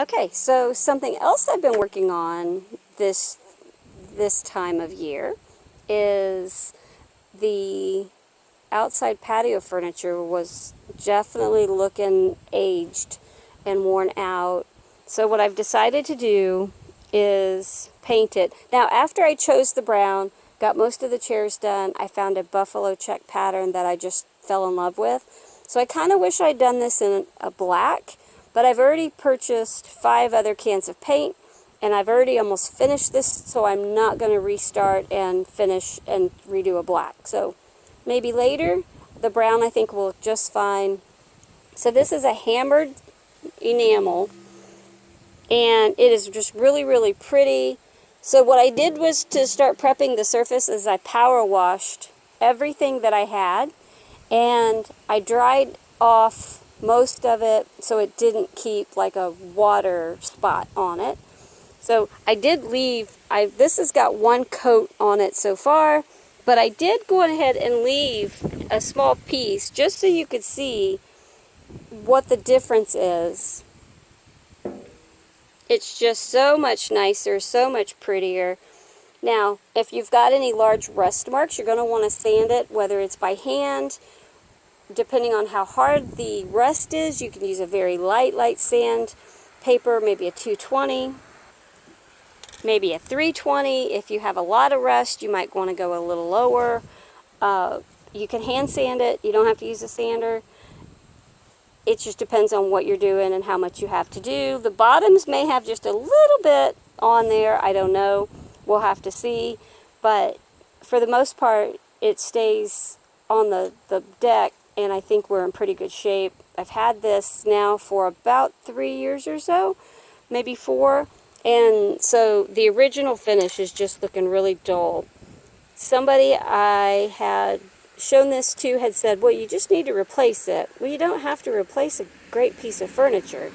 Okay, so something else I've been working on this time of year is the outside patio furniture was definitely looking aged and worn out. So what I've decided to do is paint it. Now, after I chose the brown, got most of the chairs done, I found a buffalo check pattern that I just fell in love with. So I kind of wish I'd done this in a black, but I've already purchased 5 other cans of paint, and I've already almost finished this, so I'm not going to restart and finish and redo a black. So maybe later. The brown I think will look just fine. So this is a hammered enamel, and it is just really, really pretty. So what I did was to start prepping the surface is I power washed everything that I had, and I dried off most of it so it didn't keep like a water spot on it. So I did leave, this has got 1 coat on it so far, but I did go ahead and leave a small piece just so you could see what the difference is. It's just so much nicer, so much prettier. Now, if you've got any large rust marks, you're going to want to sand it, whether it's by hand. Depending on how hard the rust is, you can use a very light sand paper, maybe a 220. Maybe a 320. If you have a lot of rust, you might want to go a little lower. You can hand sand it. You don't have to use a sander. It just depends on what you're doing and how much you have to do. The bottoms may have just a little bit on there. I don't know. We'll have to see. But for the most part, it stays on the deck, and I think we're in pretty good shape. I've had this now for about 3 years or so, maybe 4. And so the original finish is just looking really dull. Somebody I had shown this to had said, well, you just need to replace it. Well, you don't have to replace a great piece of furniture.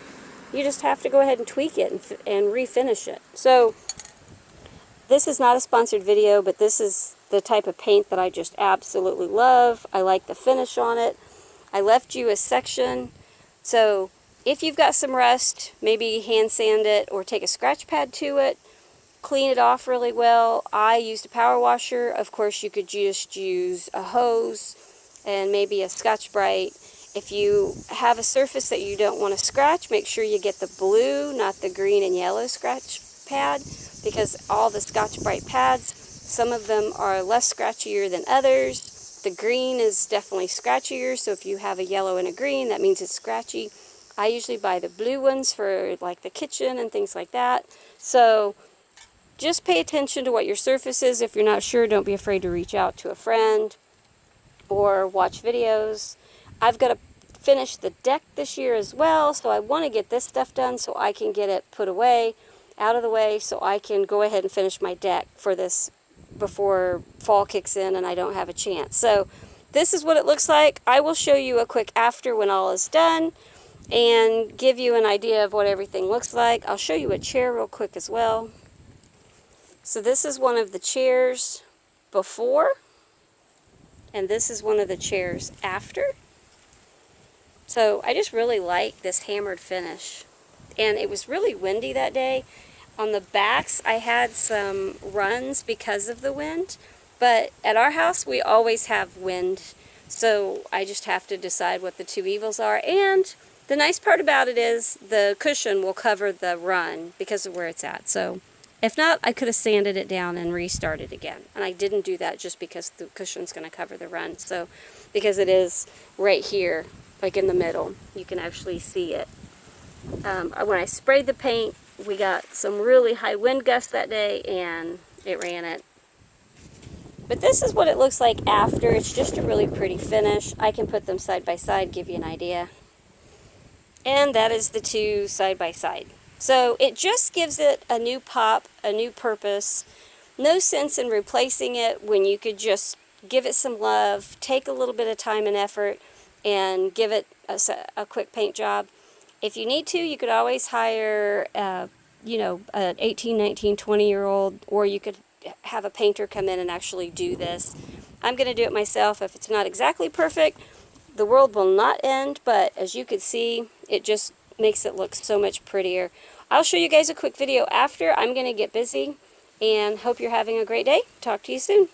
You just have to go ahead and tweak it and refinish it. So this is not a sponsored video, but this is the type of paint that I just absolutely love. I like the finish on it. I left you a section. So if you've got some rust, maybe hand sand it or take a scratch pad to it, clean it off really well. I used a power washer. Of course, you could just use a hose and maybe a Scotch-Brite. If you have a surface that you don't want to scratch, make sure you get the blue, not the green and yellow scratch pad, because all the Scotch-Brite pads, some of them are less scratchier than others. The green is definitely scratchier, so if you have a yellow and a green, that means it's scratchy. I usually buy the blue ones for like the kitchen and things like that. So just pay attention to what your surface is. If you're not sure, don't be afraid to reach out to a friend or watch videos. I've got to finish the deck this year as well, so I want to get this stuff done so I can get it put away, out of the way, so I can go ahead and finish my deck for this before fall kicks in and I don't have a chance. So this is what it looks like. I will show you a quick after when all is done and give you an idea of what everything looks like. I'll show you a chair real quick as well. So this is one of the chairs before, and this is one of the chairs after. So I just really like this hammered finish. And it was really windy that day. On the backs, I had some runs because of the wind, but at our house, we always have wind. So I just have to decide what the 2 evils are. And the nice part about it is the cushion will cover the run because of where it's at. So if not, I could have sanded it down and restarted again. And I didn't do that just because the cushion's going to cover the run. So because it is right here, like in the middle, you can actually see it. When I sprayed the paint, we got some really high wind gusts that day and it ran it. But this is what it looks like after. It's just a really pretty finish. I can put them side by side, give you an idea. And that is the 2 side by side. So it just gives it a new pop, a new purpose. No sense in replacing it when you could just give it some love, take a little bit of time and effort, and give it a quick paint job. If you need to, you could always hire, an 18, 19, 20-year-old, or you could have a painter come in and actually do this. I'm going to do it myself. If it's not exactly perfect, the world will not end, but as you can see, it just makes it look so much prettier. I'll show you guys a quick video after. I'm going to get busy, and hope you're having a great day. Talk to you soon.